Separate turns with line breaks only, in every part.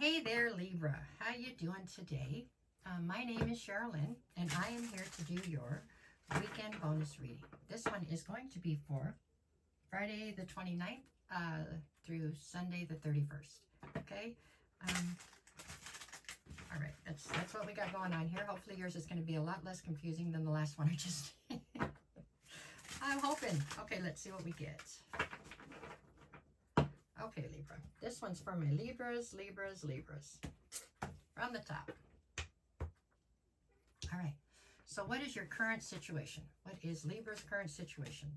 Hey there, Libra. How you doing today? My name is Sherilyn, and I am here to do your weekend bonus reading. This one is going to be for Friday the 29th through Sunday the 31st. Okay? All right, that's what we got going on here. Hopefully yours is going to be a lot less confusing than the last one I just did. I'm hoping. Okay, let's see what we get. Okay, Libra. This one's for my Libras. From the top. All right. So what is your current situation? What is Libra's current situation?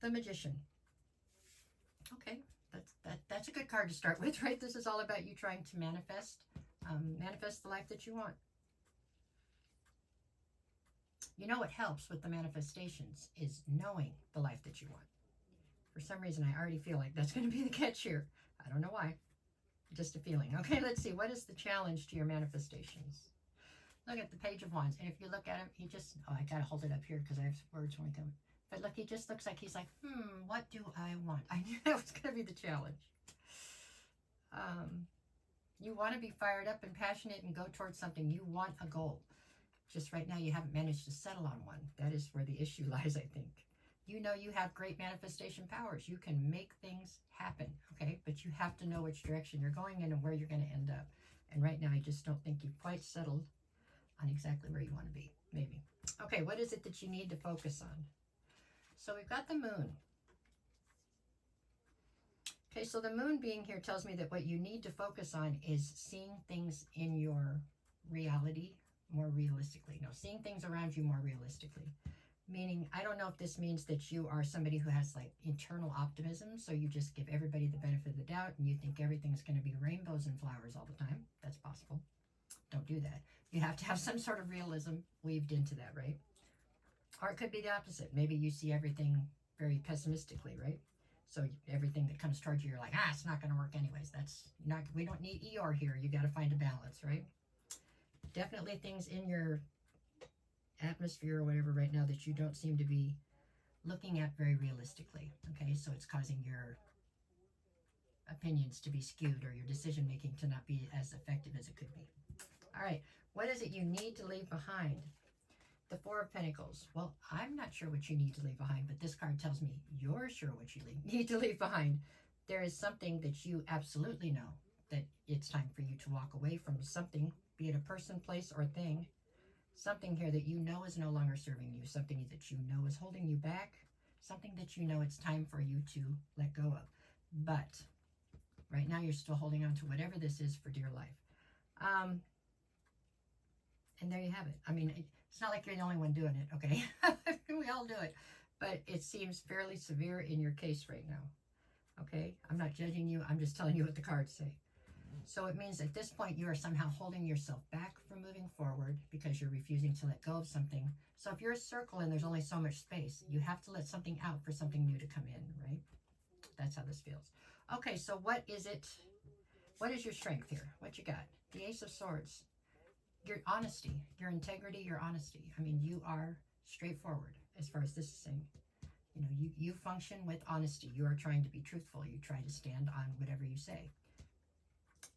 The Magician. Okay, that's a good card to start with, right? This is all about you trying to manifest the life that you want. You know what helps with the manifestations is knowing the life that you want. For some reason, I already feel like that's going to be the catch here. I don't know why. Just a feeling. Okay, let's see. What is the challenge to your manifestations? Look at the Page of Wands. And if you look at him, he just... Oh, I got to hold it up here because I have words when we come. But look, he just looks like he's like, what do I want? I knew that was going to be the challenge. You want to be fired up and passionate and go towards something. You want a goal. Just right now, you haven't managed to settle on one. That is where the issue lies, I think. You know you have great manifestation powers. You can make things happen, okay? But you have to know which direction you're going in and where you're going to end up. And right now, I just don't think you've quite settled on exactly where you want to be, maybe. Okay, what is it that you need to focus on? So we've got the Moon. Okay, so the Moon being here tells me that what you need to focus on is seeing things in your reality more realistically. No, seeing things around you more realistically. Meaning, I don't know if this means that you are somebody who has like internal optimism, so you just give everybody the benefit of the doubt and you think everything's going to be rainbows and flowers all the time. That's possible. Don't do that. You have to have some sort of realism weaved into that, right? Or it could be the opposite. Maybe you see everything very pessimistically, right? So everything that comes towards you, you're like, it's not going to work anyways. That's not. We don't need Eeyore here. You got to find a balance, right? Definitely things in your atmosphere or whatever right now that you don't seem to be looking at very realistically. Okay, so it's causing your opinions to be skewed or your decision making to not be as effective as it could be. All right, what is it you need to leave behind? The Four of Pentacles. Well, I'm not sure what you need to leave behind, but this card tells me you're sure what you need to leave behind. There is something that you absolutely know that it's time for you to walk away from something, be it a person, place, or thing. Something here that you know is no longer serving you, something that you know is holding you back, something that you know it's time for you to let go of. But right now you're still holding on to whatever this is for dear life. And there you have it. I mean, it's not like you're the only one doing it, okay? We all do it. But it seems fairly severe in your case right now, okay? I'm not judging you. I'm just telling you what the cards say. So it means at this point you are somehow holding yourself back from moving forward because you're refusing to let go of something. So if you're a circle and there's only so much space, you have to let something out for something new to come in, right? That's how this feels. Okay, so what is it? What is your strength here? What you got? The Ace of Swords. Your honesty, your integrity, your honesty. I mean, you are straightforward as far as this is saying. You know, you function with honesty. You are trying to be truthful. You try to stand on whatever you say.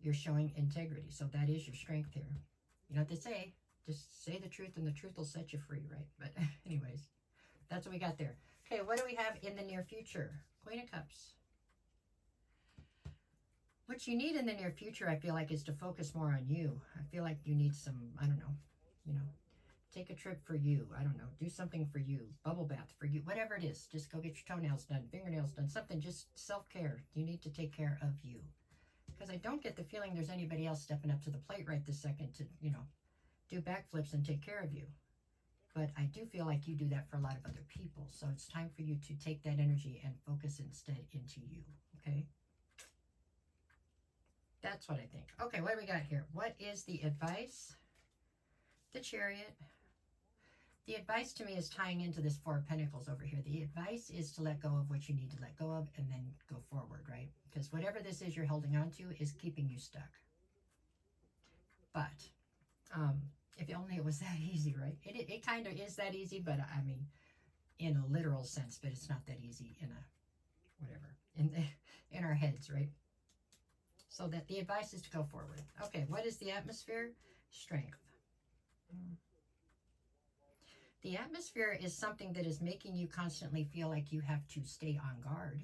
You're showing integrity. So that is your strength here. You know what they say? Just say the truth and the truth will set you free, right? But anyways, that's what we got there. Okay, what do we have in the near future? Queen of Cups. What you need in the near future, I feel like, is to focus more on you. I feel like you need some, I don't know, you know, take a trip for you. I don't know, do something for you, bubble bath for you, whatever it is. Just go get your toenails done, fingernails done, something, just self-care. You need to take care of you. Because I don't get the feeling there's anybody else stepping up to the plate right this second to, you know, do backflips and take care of you. But I do feel like you do that for a lot of other people. So it's time for you to take that energy and focus instead into you, okay? That's what I think. Okay, what do we got here? What is the advice? The Chariot. The advice to me is tying into this Four of Pentacles over here. The advice is to let go of what you need to let go of and then go forward, right? Because whatever this is you're holding on to is keeping you stuck. But if only it was that easy, right? It kind of is that easy, but I mean, in a literal sense, but it's not that easy in a, whatever, in our heads, right? So that the advice is to go forward. Okay, what is the atmosphere? Strength. The atmosphere is something that is making you constantly feel like you have to stay on guard.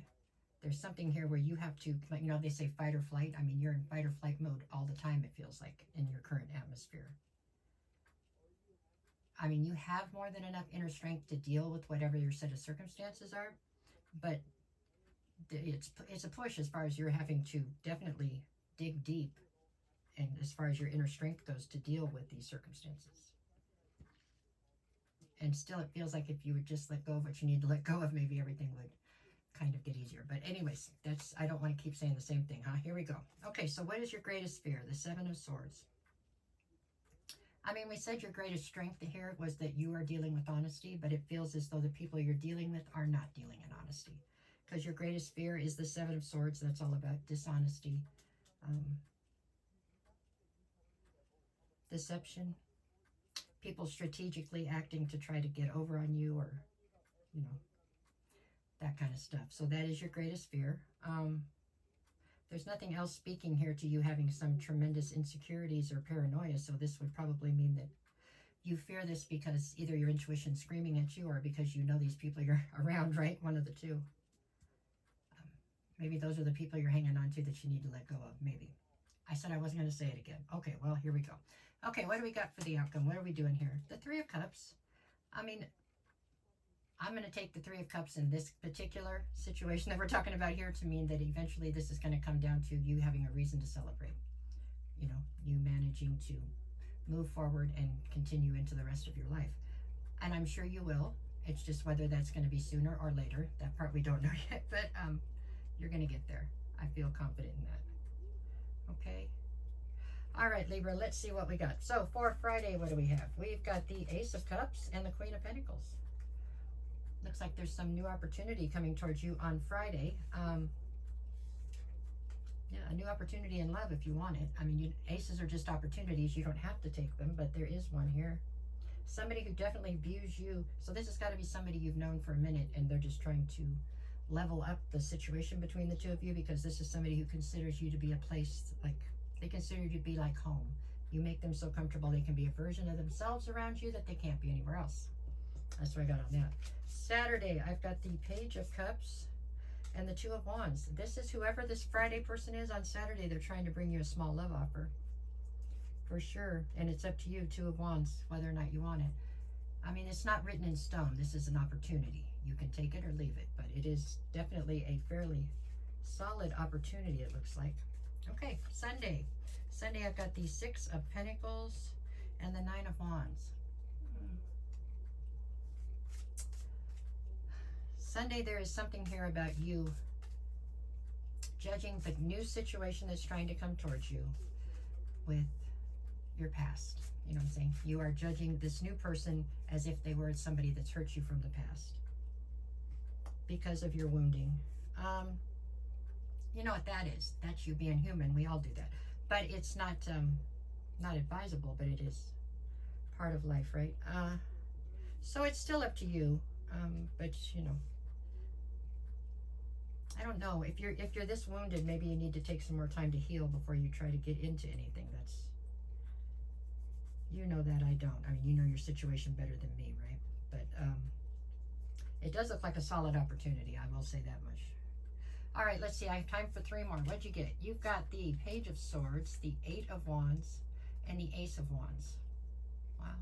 There's something here where you have to, you know, they say fight or flight. I mean, you're in fight or flight mode all the time, it feels like, in your current atmosphere. I mean, you have more than enough inner strength to deal with whatever your set of circumstances are, but it's a push as far as you're having to definitely dig deep, and as far as your inner strength goes, to deal with these circumstances. And still, it feels like if you would just let go of what you need to let go of, maybe everything would kind of get easier. But anyways, I don't want to keep saying the same thing, huh? Here we go. Okay, so what is your greatest fear? The Seven of Swords. I mean, we said your greatest strength here was that you are dealing with honesty, but it feels as though the people you're dealing with are not dealing in honesty. Because your greatest fear is the Seven of Swords. That's all about dishonesty, deception, people strategically acting to try to get over on you, or, you know, that kind of stuff. So that is your greatest fear. There's nothing else speaking here to you having some tremendous insecurities or paranoia, so this would probably mean that you fear this because either your intuition's screaming at you or because you know these people you're around, right? One of the two. Maybe those are the people you're hanging on to that you need to let go of, maybe. I said I wasn't going to say it again. Okay, well, here we go. Okay, what do we got for the outcome? What are we doing here? The Three of Cups. I mean, I'm going to take the Three of Cups in this particular situation that we're talking about here to mean that eventually this is going to come down to you having a reason to celebrate. You know, you managing to move forward and continue into the rest of your life. And I'm sure you will. It's just whether that's going to be sooner or later. That part we don't know yet, but you're going to get there. I feel confident in that. Okay. All right, Libra, let's see what we got. So for Friday, what do we have? We've got the Ace of Cups and the Queen of Pentacles. Looks like there's some new opportunity coming towards you on Friday. Yeah, a new opportunity in love if you want it. I mean, aces are just opportunities. You don't have to take them, but there is one here. Somebody who definitely views you. So this has got to be somebody you've known for a minute, and they're just trying to level up the situation between the two of you, because this is somebody who considers you to be a place, like, they consider you to be like home. You make them so comfortable they can be a version of themselves around you that they can't be anywhere else. That's what I got on that. Saturday, I've got the Page of Cups and the Two of Wands. This is whoever this Friday person is on Saturday. They're trying to bring you a small love offer. For sure. And it's up to you, Two of Wands, whether or not you want it. I mean, it's not written in stone. This is an opportunity. You can take it or leave it. But it is definitely a fairly solid opportunity, it looks like. Okay, Sunday. Sunday, I've got the Six of Pentacles and the Nine of Wands. Sunday, there is something here about you judging the new situation that's trying to come towards you with your past. You know what I'm saying? You are judging this new person as if they were somebody that's hurt you from the past because of your wounding. You know what that is? That's you being human. We all do that. But it's not advisable, but it is part of life, right? So it's still up to you. But you know, I don't know. If you're this wounded, maybe you need to take some more time to heal before you try to get into anything. That's, you know that I don't. I mean, you know your situation better than me, right? But it does look like a solid opportunity. I will say that much. All right, let's see. I have time for three more. What'd you get? You've got the Page of Swords, the Eight of Wands, and the Ace of Wands. Wow.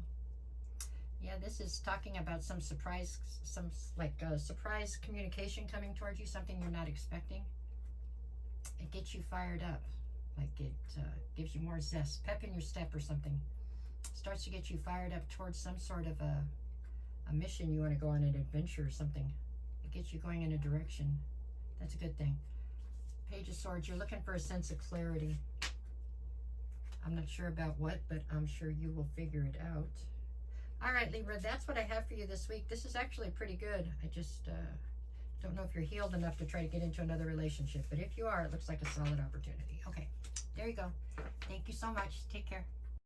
Yeah, this is talking about some surprise, surprise communication coming towards you, something you're not expecting. It gets you fired up, like it gives you more zest, pep in your step or something. Starts to get you fired up towards some sort of a mission you want to go on, an adventure or something. It gets you going in a direction. That's a good thing. Page of Swords, you're looking for a sense of clarity. I'm not sure about what, but I'm sure you will figure it out. All right, Libra, that's what I have for you this week. This is actually pretty good. I just don't know if you're healed enough to try to get into another relationship. But if you are, it looks like a solid opportunity. Okay, there you go. Thank you so much. Take care.